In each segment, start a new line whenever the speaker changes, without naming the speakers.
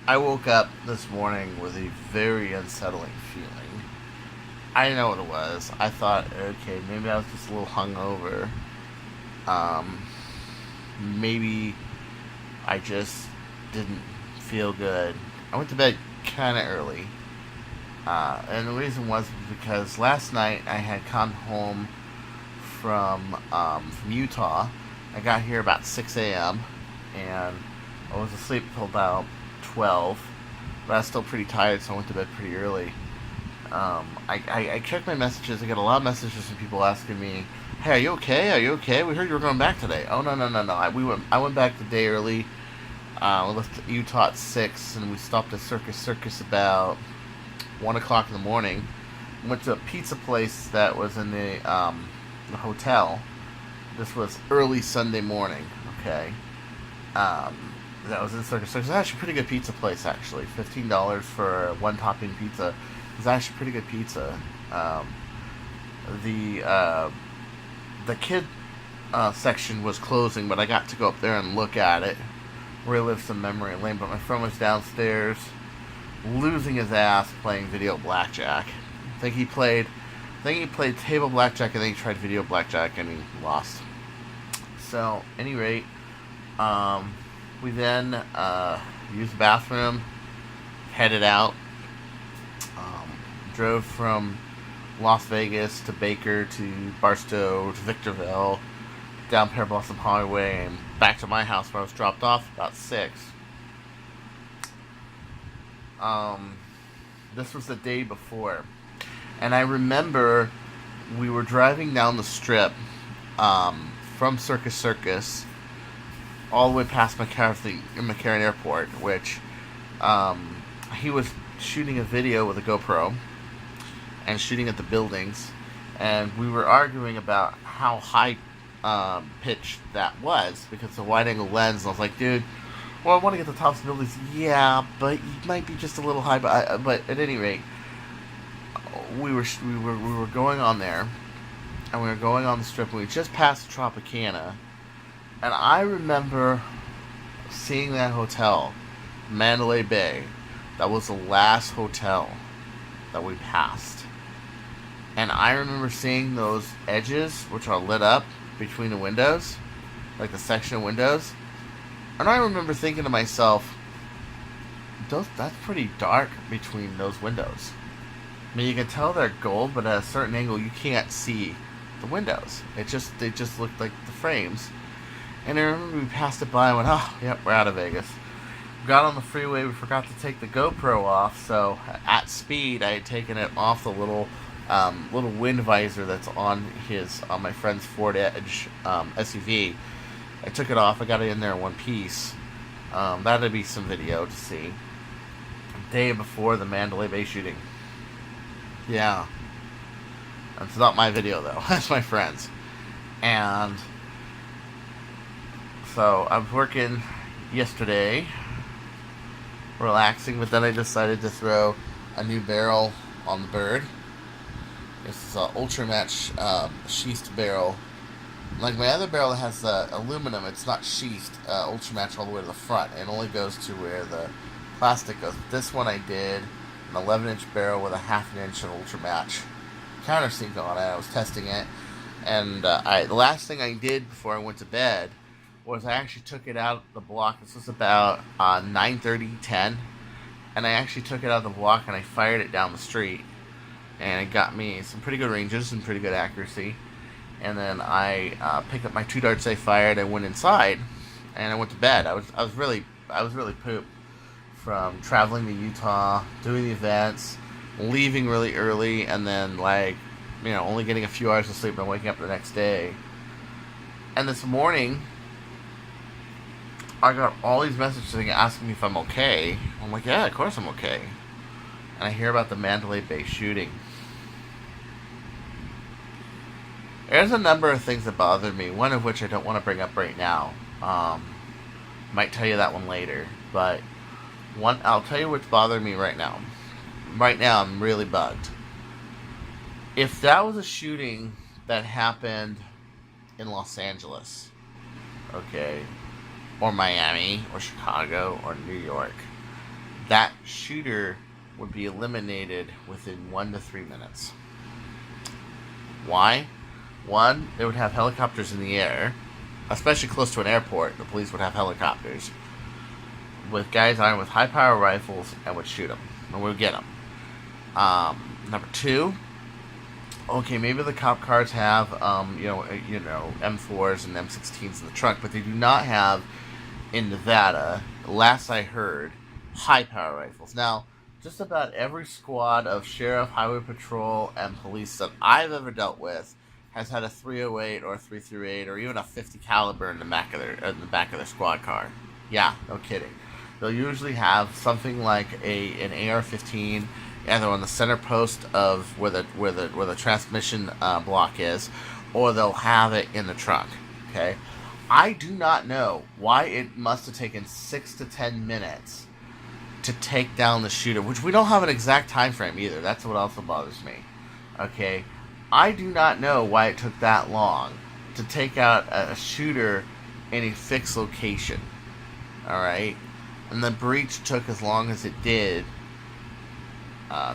I woke up this morning with a very unsettling feeling. I didn't know what it was. I thought, okay, maybe I was just a little hungover. Um, Maybe I just didn't feel good. I went to bed kind of early. And the reason was because last night I had come home from Utah. I got here about 6 a.m. and I was asleep till about 12. But I was still pretty tired, so I went to bed pretty early. I checked my messages. I got a lot of messages from people asking me, "Hey, are you okay? Are you okay? We heard you were going back today." Oh no, no, no, no. I went back the day early. We left Utah at 6, and we stopped at Circus about 1 o'clock in the morning. Went to a pizza place that was in the hotel. This was early Sunday morning. Okay. Um, that was in Circus. Circus. It's actually a pretty good pizza place. Actually, $15 for one topping pizza. It's actually pretty good pizza. The the kid section was closing, but I got to go up there and look at it, relive some memory lane. But my friend was downstairs, losing his ass playing video blackjack. I think he played table blackjack, and then he tried video blackjack, and he lost. So, at any rate, we then used the bathroom, headed out, um, drove from Las Vegas to Baker to Barstow to Victorville, down Pear Blossom Highway, and back to my house where I was dropped off about 6. Um, this was the day before. And I remember we were driving down the strip from Circus all the way past McCarran Airport, which he was shooting a video with a GoPro and shooting at the buildings, and we were arguing about how high pitched that was because it's a wide angle lens. And I was like, dude, well, I want to get the tops of buildings. Yeah, but you might be just a little high. But at any rate, we were going on there, and we were going on the strip, and we just passed Tropicana, and I remember seeing that hotel, Mandalay Bay. That was the last hotel that we passed. And I remember seeing those edges, which are lit up between the windows, like the section of windows. And I remember thinking to myself, that's pretty dark between those windows. I mean, you can tell they're gold, but at a certain angle, you can't see the windows. They just looked like the frames. And I remember we passed it by and went, oh, yep, we're out of Vegas. We got on the freeway, we forgot to take the GoPro off, so at speed, I had taken it off the little wind visor that's on my friend's Ford Edge SUV. I took it off. I got it in there in one piece. That'd be some video to see. Day before the Mandalay Bay shooting. Yeah, it's not my video though. That's my friend's. And so I was working yesterday, relaxing, but then I decided to throw a new barrel on the bird. This is an Ultra Match sheathed barrel. Like my other barrel that has aluminum, it's not sheathed Ultra Match all the way to the front. It only goes to where the plastic goes. This one I did an 11-inch barrel with a half an inch of Ultra Match countersink on it. I was testing it, and the last thing I did before I went to bed was I actually took it out of the block. This was about 9:30, 10, and I actually took it out of the block and I fired it down the street. And it got me some pretty good ranges and pretty good accuracy. And then I picked up my 2 darts I fired. I went inside, and I went to bed. I was really pooped from traveling to Utah, doing the events, leaving really early, and then only getting a few hours of sleep and waking up the next day. And this morning, I got all these messages asking me if I'm okay. I'm like, yeah, of course I'm okay. And I hear about the Mandalay Bay shooting. There's a number of things that bother me, one of which I don't want to bring up right now. Might tell you that one later, but I'll tell you what's bothering me right now. Right now, I'm really bugged. If that was a shooting that happened in Los Angeles, okay, or Miami, or Chicago, or New York, that shooter would be eliminated within 1 to 3 minutes. Why? One, they would have helicopters in the air, especially close to an airport. The police would have helicopters with guys armed with high-power rifles and would shoot them, and we would get them. Number two, okay, maybe the cop cars have, M4s and M16s in the trunk, but they do not have, in Nevada, last I heard, high-power rifles. Now, just about every squad of sheriff, highway patrol, and police that I've ever dealt with has had a 308 or a 338 or even a 50 caliber in the back of their squad car. Yeah, no kidding. They'll usually have something like an AR-15 either on the center post of where the transmission block is, or they'll have it in the trunk. Okay, I do not know why it must have taken 6 to 10 minutes to take down the shooter, which we don't have an exact time frame either. That's what also bothers me. Okay, I do not know why it took that long to take out a shooter in a fixed location. All right, and the breach took as long as it did.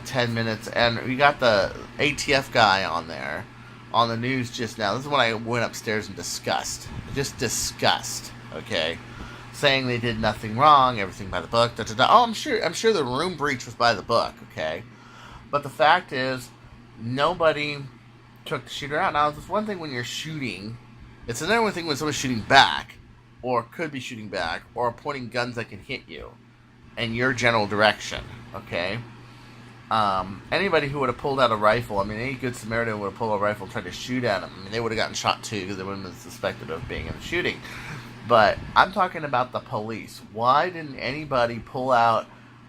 10 minutes, and we got the ATF guy on there on the news just now. This is when I went upstairs in disgust, okay, saying they did nothing wrong, everything by the book. Da, da, da. Oh, I'm sure the room breach was by the book, okay, but the fact is nobody took the shooter out. Now, it's one thing when you're shooting; it's another thing when someone's shooting back, or could be shooting back, or pointing guns that can hit you in your general direction, okay. Anybody who would have pulled out a rifle, I mean, any good Samaritan would have pulled out a rifle and tried to shoot at them. I mean, they would have gotten shot too because they wouldn't have been suspected of being in the shooting. But I'm talking about the police. Why didn't anybody pull out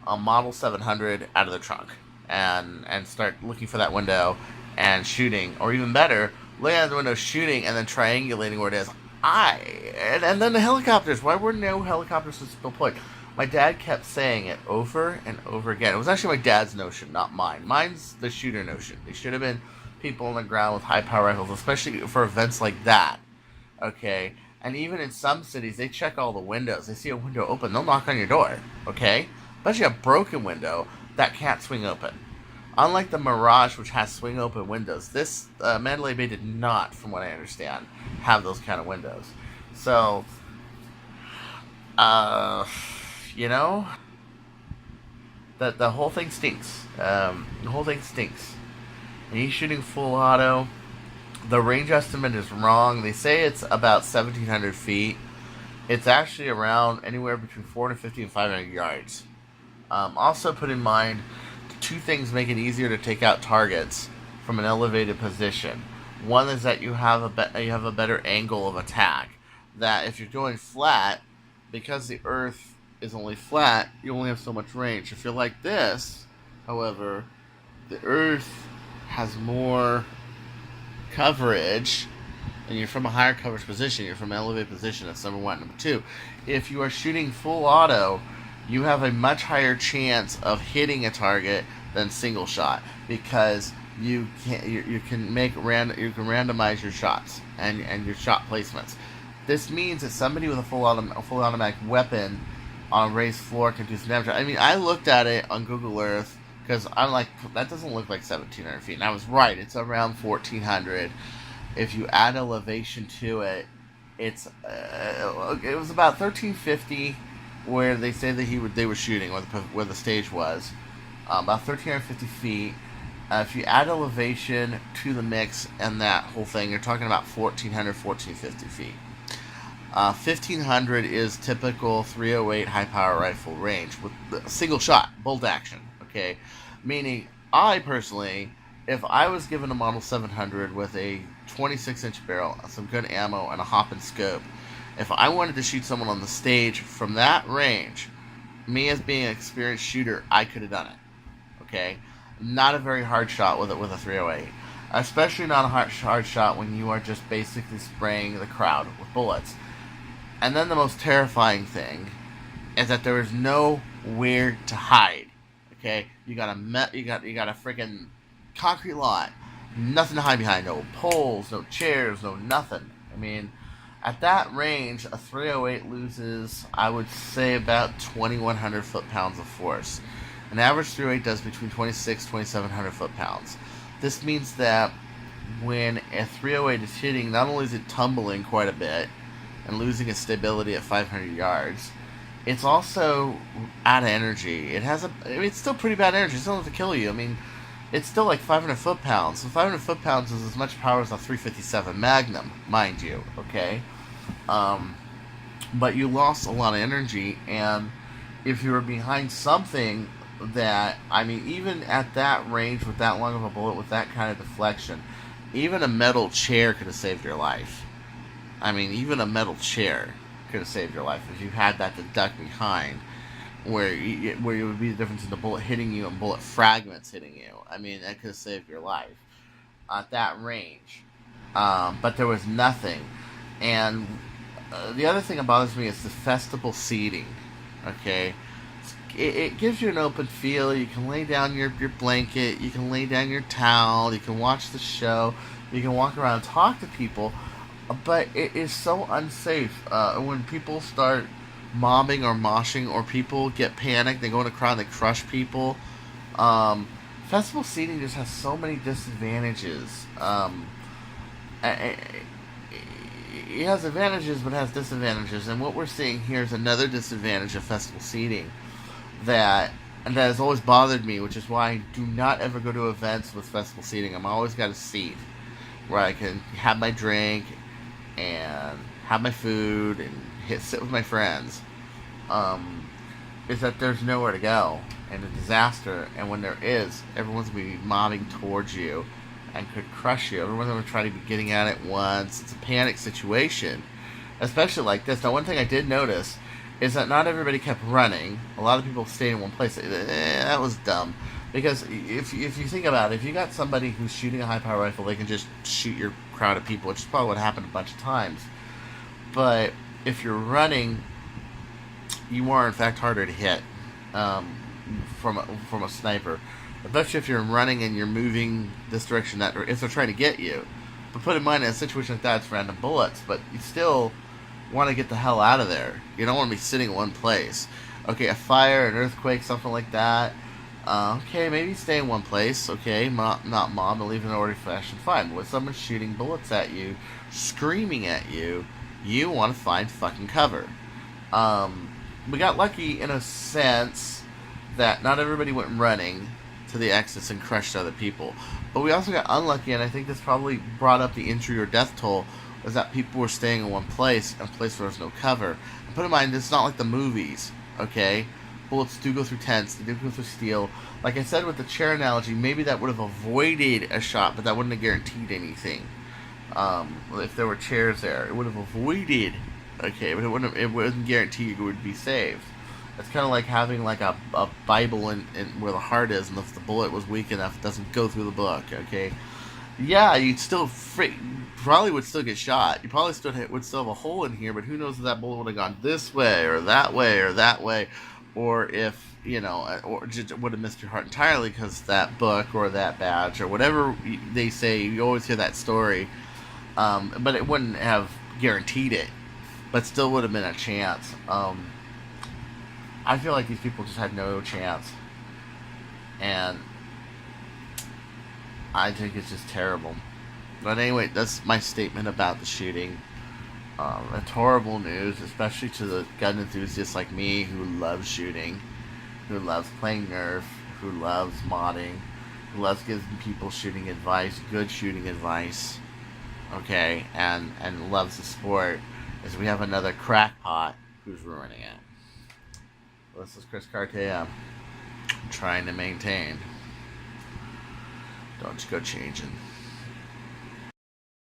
a Model 700 out of the trunk and start looking for that window and shooting? Or even better, lay out the window shooting and then triangulating where it is. And then the helicopters. Why were no helicopters deployed? My dad kept saying it over and over again. It was actually my dad's notion, not mine. Mine's the shooter notion. They should have been people on the ground with high-power rifles, especially for events like that. Okay? And even in some cities, they check all the windows. They see a window open, they'll knock on your door. Okay? Especially a broken window that can't swing open. Unlike the Mirage, which has swing-open windows, this Mandalay Bay did not, from what I understand, have those kind of windows. So, the whole thing stinks. And he's shooting full auto. The range estimate is wrong. They say it's about 1,700 feet. It's actually around anywhere between 450 and 500 yards. Also put in mind, two things make it easier to take out targets from an elevated position. One is that you have a better angle of attack. That if you're going flat, because the earth is only flat, you only have so much range. If you're like this, however, the earth has more coverage, and you're from a higher coverage position, you're from an elevated position. That's number one. Number two, if you are shooting full auto, you have a much higher chance of hitting a target than single shot, because you can randomize your shots and your shot placements. This means that somebody with a full automatic weapon on a raised floor can do some damage. I mean, I looked at it on Google Earth because I'm like, that doesn't look like 1,700 feet. And I was right. It's around 1,400. If you add elevation to it, it was about 1,350 where they say that they were shooting, where the stage was. About 1,350 feet. If you add elevation to the mix and that whole thing, you're talking about 1,400, 1,450 feet. 1,500 is typical 308 high-power rifle range with single shot, bolt action, okay? Meaning, I personally, if I was given a Model 700 with a 26-inch barrel, some good ammo, and a hop and scope, if I wanted to shoot someone on the stage from that range, me as being an experienced shooter, I could have done it, okay? Not a very hard shot with a 308. Especially not a hard shot when you are just basically spraying the crowd with bullets. And then the most terrifying thing is that there is nowhere to hide. Okay, you got a freaking concrete lot, nothing to hide behind, no poles, no chairs, no nothing. I mean, At that range, a 308 loses, I would say, about 2,100 foot-pounds of force. An average 308 does between 2,700 foot-pounds. This means that when a 308 is hitting, not only is it tumbling quite a bit and losing its stability at 500 yards, it's also out of energy. It's still pretty bad energy. It's still enough to kill you. I mean, it's still like 500 foot-pounds. So 500 foot-pounds is as much power as a 357 Magnum, mind you, okay? But you lost a lot of energy, and if you were behind something that, I mean, even at that range with that long of a bullet, with that kind of deflection, even a metal chair could have saved your life. I mean, even a metal chair could have saved your life if you had that to duck behind, where it would be the difference in the bullet hitting you and bullet fragments hitting you. I mean, that could have saved your life at that range. But there was nothing. And the other thing that bothers me is the festival seating. Okay? It gives you an open feel. You can lay down your blanket. You can lay down your towel. You can watch the show. You can walk around and talk to people. But it is so unsafe. When people start mobbing or moshing, or people get panicked, they go in a crowd and they crush people. Festival seating just has so many disadvantages. It has advantages, but it has disadvantages. And what we're seeing here is another disadvantage of festival seating that has always bothered me, which is why I do not ever go to events with festival seating. I'm always got a seat where I can have my drink and have my food and sit with my friends. Is that there's nowhere to go, and a disaster, and when there is, everyone's going to be mobbing towards you and could crush you. Everyone's going to try to be getting at it once. It's a panic situation, especially like this. Now, one thing I did notice is that not everybody kept running. A lot of people stayed in one place. That was dumb. Because if you think about it, if you got somebody who's shooting a high-power rifle, they can just shoot your crowd of people, which is probably what happened a bunch of times. But if you're running, you are, in fact, harder to hit from a sniper. Especially if you're running and you're moving this direction, that, or if they're trying to get you. But put in mind, in a situation like that, it's random bullets, but you still want to get the hell out of there. You don't want to be sitting in one place. Okay, a fire, an earthquake, something like that. Okay, maybe stay in one place. Okay, not mob, and leave in an orderly fashion. Fine. But when someone's shooting bullets at you, screaming at you, you want to find fucking cover. We got lucky in a sense that not everybody went running to the exits and crushed other people. But we also got unlucky, and I think this probably brought up the injury or death toll, was that people were staying in one place, a place where there was no cover. And put in mind, it's not like the movies, okay? Bullets do go through tents, they do go through steel. Like I said with the chair analogy, maybe that would have avoided a shot, but that wouldn't have guaranteed anything. If there were chairs there, it would have avoided, okay, but it wouldn't guarantee you would be saved. It's kind of like having like a Bible in where the heart is, and if the bullet was weak enough, it doesn't go through the book, okay? Yeah, you'd still probably would still get shot. You probably would still have a hole in here, but who knows if that bullet would have gone this way or that way or that way, or if, or just would have missed your heart entirely because that book or that badge or whatever they say. You always hear that story, but it wouldn't have guaranteed it, but still would have been a chance. I feel like these people just had no chance, and I think it's just terrible. But anyway, that's my statement about the shooting. It's horrible news, especially to the gun enthusiasts like me who loves shooting, who loves playing Nerf, who loves modding, who loves giving people shooting advice, good shooting advice, okay, and loves the sport, is we have another crackpot who's ruining it. This is Chris Cartea, trying to maintain. Don't you go changing.